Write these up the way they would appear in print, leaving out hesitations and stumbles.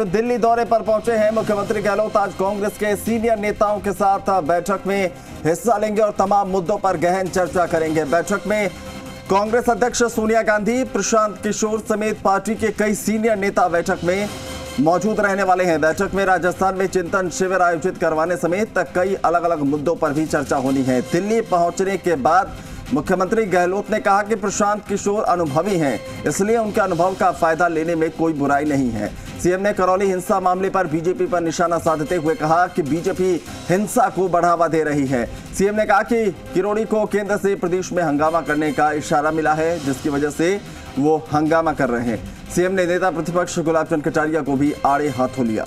दिल्ली दौरे पर पहुंचे हैं मुख्यमंत्री गहलोत। आज कांग्रेस के सीनियर नेताओं के साथ बैठक में हिस्सा लेंगे और तमाम मुद्दों पर गहन चर्चा करेंगे। बैठक में कांग्रेस अध्यक्ष सोनिया गांधी, प्रशांत किशोर समेत पार्टी के कई सीनियर नेता बैठक में मौजूद रहने वाले हैं। बैठक में राजस्थान में चिंतन शिविर आयोजित करवाने समेत कई अलग अलग मुद्दों पर भी चर्चा होनी है। दिल्ली पहुंचने के बाद मुख्यमंत्री गहलोत ने कहा कि प्रशांत किशोर अनुभवी हैं, इसलिए उनके अनुभव का फायदा लेने में कोई बुराई नहीं है। सीएम ने करौली हिंसा मामले पर बीजेपी पर निशाना साधते हुए कहा कि बीजेपी हिंसा को बढ़ावा दे रही है। सीएम ने कहा कि किरोड़ी को केंद्र से प्रदेश में हंगामा करने का इशारा मिला है, जिसकी वजह से वो हंगामा कर रहे हैं। सीएम ने नेता प्रतिपक्ष गुलाब चंद कटारिया को भी आड़े हाथों लिया।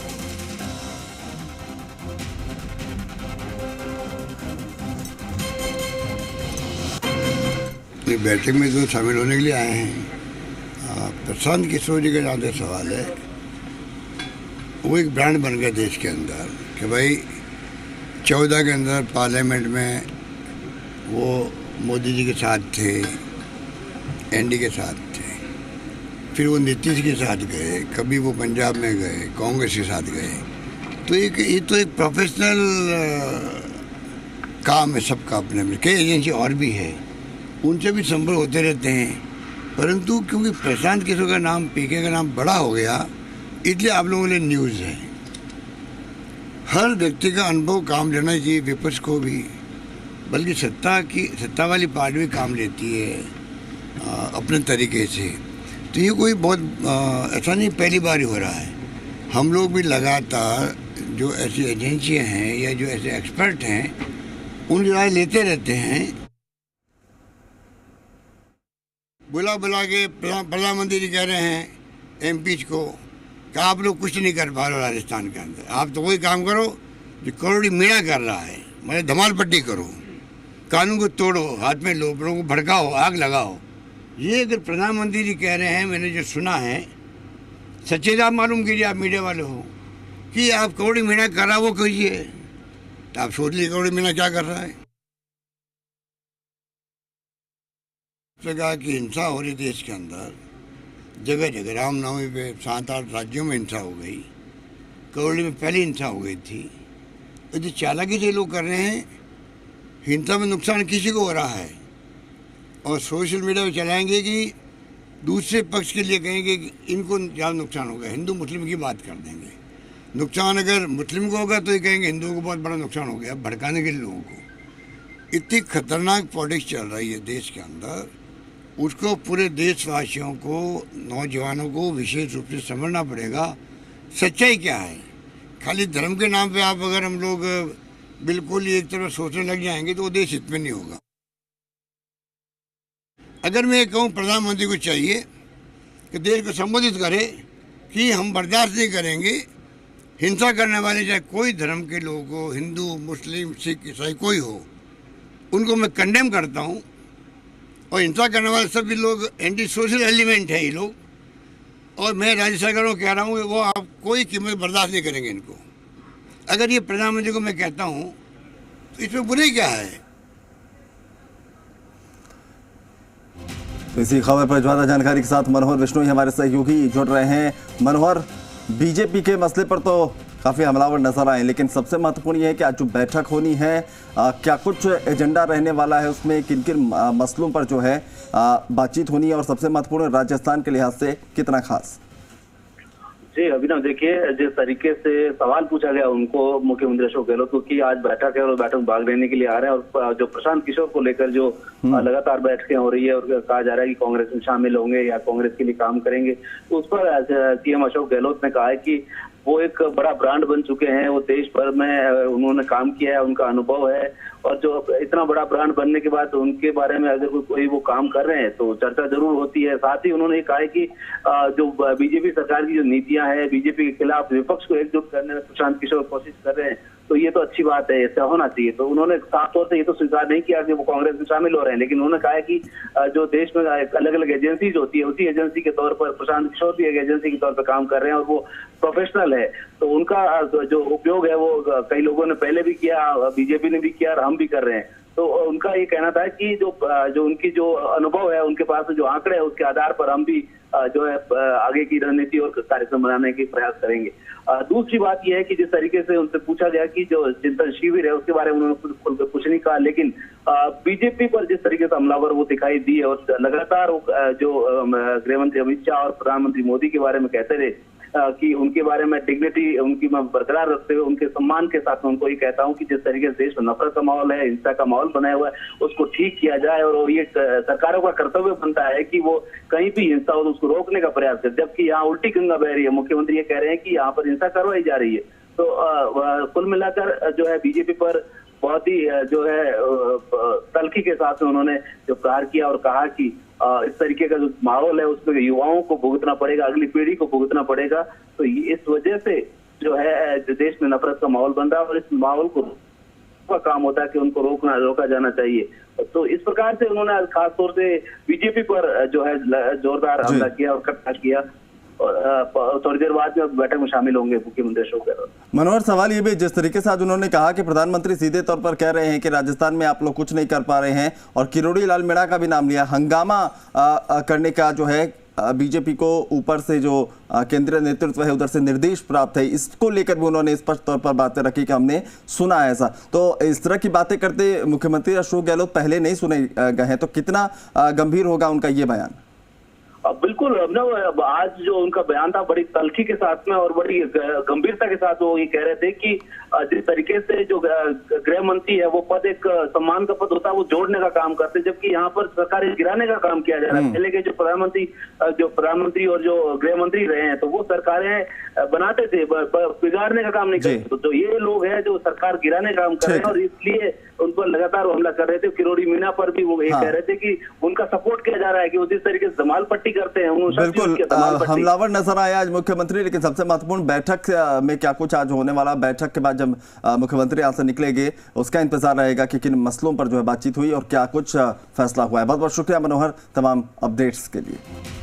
बैठक में जो शामिल होने के लिए आए हैं, प्रशांत किशोर जी का जहाँ तक सवाल है, वो एक ब्रांड बन गया देश के अंदर कि भाई 14 के अंदर पार्लियामेंट में वो मोदी जी के साथ थे, एनडी के साथ थे, फिर वो नीतीश के साथ गए, कभी वो पंजाब में गए, कांग्रेस के साथ गए। तो ये तो एक प्रोफेशनल काम है सबका अपने में। कई एजेंसी और भी है, उनसे भी संपर्क होते रहते हैं, परंतु क्योंकि प्रशांत किशोर का नाम, पीके का नाम बड़ा हो गया, इसलिए आप लोगों के लिए न्यूज़ है। हर व्यक्ति का अनुभव काम लेना चाहिए, विपक्ष को भी, बल्कि सत्ता वाली पार्टी भी काम लेती है अपने तरीके से। तो ये कोई बहुत ऐसा नहीं पहली बार ही हो रहा है। हम लोग भी लगातार जो ऐसी एजेंसियां हैं या जो ऐसे एक्सपर्ट हैं, उनकी राय लेते रहते हैं। बुला के प्रधानमंत्री जी कह रहे हैं एमपी को कि आप लोग कुछ नहीं कर पा रहे राजस्थान के अंदर, आप तो वही काम करो जो करोड़ी मीणा कर रहा है, मतलब धमाल पट्टी करो, कानून को तोड़ो, हाथ में लो, लोगों को भड़काओ, आग लगाओ। ये अगर प्रधानमंत्री जी कह रहे हैं, मैंने जो सुना है, सच्चे आप मालूम कीजिए, आप मीडिया वाले हो, कि आप करोड़ी मीणा कर रहा वो कीजिए। तो आप सोच लीजिए करोड़ी मीणा क्या कर रहा है। कहा कि हिंसा हो रही देश के अंदर, जगह जगह रामनवमी पे 7-8 राज्यों में हिंसा हो गई, करौली में पहली हिंसा हो गई थी। तो जो चालाकी से लोग कर रहे हैं, हिंसा में नुकसान किसी को हो रहा है, और सोशल मीडिया पे चलाएंगे कि दूसरे पक्ष के लिए कहेंगे कि इनको ज़्यादा नुकसान होगा, हिंदू मुस्लिम की बात कर देंगे। नुकसान अगर मुस्लिम को होगा तो ये कहेंगे हिंदुओं को बहुत बड़ा नुकसान हो गया, भड़काने के लिए लोगों को। इतनी खतरनाक पॉलिटिक्स चल रही है देश के अंदर, उसको पूरे देशवासियों को, नौजवानों को विशेष रूप से समझना पड़ेगा सच्चाई क्या है। खाली धर्म के नाम पे आप अगर हम लोग बिल्कुल एक तरफ सोचने लग जाएंगे तो वो देश हित में नहीं होगा। अगर मैं कहूँ प्रधानमंत्री को चाहिए कि देश को संबोधित करे कि हम बर्दाश्त नहीं करेंगे हिंसा करने वाले, चाहे कोई धर्म के लोग हो, हिंदू, मुस्लिम, सिख, ईसाई कोई हो, उनको मैं कंडेम करता हूँ। और हिंसा करने वाले सभी लोग एंटी सोशल एलिमेंट है ये लोग, और मैं राज्य सरकार को कह रहा हूँ कि वो आप कोई कीमत बर्दाश्त नहीं करेंगे इनको। अगर ये प्रधानमंत्री को मैं कहता हूँ तो इसमें बुराई क्या है। तो इसी खबर पर ज्यादा जानकारी के साथ मनोहर विष्णु हमारे सहयोगी जुड़ रहे हैं। मनोहर, बीजेपी के मसले पर तो काफी हमलावर नजर आए, लेकिन सबसे महत्वपूर्ण यह है कि आज जो बैठक होनी है, क्या कुछ एजेंडा रहने वाला है, उसमें किन किन मसलों पर जो है बातचीत होनी है, और सबसे महत्वपूर्ण राजस्थान के लिहाज से कितना खास? जी अभिनव, देखिए जिस तरीके से सवाल पूछा गया उनको मुख्यमंत्री अशोक गहलोत को कि आज बैठक है और बैठक भाग लेने के लिए आ रहे हैं, और जो प्रशांत किशोर को लेकर जो लगातार बैठकें हो रही है और कहा जा रहा है कि कांग्रेस में शामिल होंगे या कांग्रेस के लिए काम करेंगे, उस पर सीएम अशोक गहलोत ने कहा है कि वो एक बड़ा ब्रांड बन चुके हैं, वो देश भर में उन्होंने काम किया है, उनका अनुभव है, और जो इतना बड़ा ब्रांड बनने के बाद उनके बारे में अगर कोई वो काम कर रहे हैं तो चर्चा जरूर होती है। साथ ही उन्होंने कहा है कि जो बीजेपी सरकार की जो नीतियां हैं, बीजेपी के खिलाफ विपक्ष को एकजुट करने में प्रशांत किशोर कोशिश कर रहे हैं, तो ये तो अच्छी बात है, ऐसा होना चाहिए। तो उन्होंने साफ तौर से ये तो स्वीकार नहीं किया कि वो कांग्रेस में शामिल हो रहे हैं, लेकिन उन्होंने कहा है कि जो देश में अलग अलग एजेंसीज होती है, उसी एजेंसी के तौर पर प्रशांत किशोर भी एक एजेंसी के तौर पर काम कर रहे हैं और वो प्रोफेशनल है। तो उनका जो उपयोग है वो कई लोगों ने पहले भी किया, बीजेपी ने भी किया और हम भी कर रहे हैं। तो उनका ये कहना था कि जो उनकी जो अनुभव है, उनके पास जो आंकड़े हैं, उसके आधार पर हम भी जो है आगे की रणनीति और कार्यक्रम बनाने की प्रयास करेंगे। दूसरी बात यह है कि जिस तरीके से उनसे पूछा गया कि जो चिंतन शिविर है उसके बारे में उन्होंने कुछ नहीं कहा, लेकिन बीजेपी पर जिस तरीके से हमलावर वो दिखाई दिए और लगातार जो गृह मंत्री अमित शाह और प्रधानमंत्री मोदी के बारे में कहते रहे कि उनके बारे में डिग्निटी उनकी मैं बरकरार रखते हुए उनके सम्मान के साथ मैं उनको ये कहता हूं कि जिस तरीके से देश में नफरत का माहौल है, हिंसा का माहौल बनाया हुआ है, उसको ठीक किया जाए और ये सरकारों का कर्तव्य बनता है कि वो कहीं भी हिंसा हो तो उसको रोकने का प्रयास करे। जबकि यहाँ उल्टी गंगा बह रही है, मुख्यमंत्री ये कह रहे हैं कि यहाँ पर हिंसा करवाई जा रही है। तो कुल मिलाकर जो है बीजेपी पर बहुत ही जो है तल्खी के साथ में उन्होंने जो प्रहार किया और कहा कि इस तरीके का जो माहौल है उसमें युवाओं को भुगतना पड़ेगा, अगली पीढ़ी को भुगतना पड़ेगा। तो इस वजह से जो है देश में नफरत का माहौल बन रहा है और इस माहौल का काम होता है कि उनको रोका जाना चाहिए। तो इस प्रकार से उन्होंने खास तौर से बीजेपी पर जो है जोरदार हमला किया और कटना किया। और थोड़ी देर बाद में बैठक में शामिल होंगे मुख्यमंत्री अशोक गहलोत। मनोहर, सवाल ये भी, जिस तरीके से आज उन्होंने कहा कि प्रधानमंत्री सीधे तौर पर कह रहे हैं कि राजस्थान में आप लोग कुछ नहीं कर पा रहे हैं और किरोड़ी लाल मीणा का भी नाम लिया, हंगामा करने का जो है बीजेपी को ऊपर से जो केंद्रीय नेतृत्व है उधर से निर्देश प्राप्त है, इसको लेकर भी उन्होंने स्पष्ट तौर पर बातें रखी कि हमने सुना है ऐसा। तो इस तरह की बातें करते मुख्यमंत्री अशोक गहलोत पहले नहीं सुने गए हैं, तो कितना गंभीर होगा उनका ये बयान? बिल्कुल अभिनव, आज जो उनका बयान था बड़ी तल्खी के साथ में और बड़ी गंभीरता के साथ वो ये कह रहे थे कि जिस तरीके से जो गृह मंत्री है वो पद एक सम्मान का पद होता है, वो जोड़ने का काम करते, जबकि यहाँ पर सरकारें गिराने का काम किया जा रहा है। पहले के जो प्रधानमंत्री और जो गृह मंत्री रहे हैं तो वो सरकारें बनाते थे, बिगाड़ने का काम नहीं करते। तो ये लोग हैं जो सरकार गिराने का काम कर रहे हैं और इसलिए उन पर लगातार हमला कर रहे थे। किरोड़ी मीणा पर भी वो ये कह रहे थे कि उनका सपोर्ट किया जा रहा है कि वो जिस तरीके से धमाल पट्टी करते हैं। बिल्कुल हमलावर नजर आया आज मुख्यमंत्री, लेकिन सबसे महत्वपूर्ण बैठक में क्या कुछ आज होने वाला, बैठक के बाद जब मुख्यमंत्री यहाँ से निकलेंगे उसका इंतजार रहेगा कि किन मसलों पर जो है बातचीत हुई और क्या कुछ फैसला हुआ है। बहुत बहुत शुक्रिया मनोहर तमाम अपडेट्स के लिए।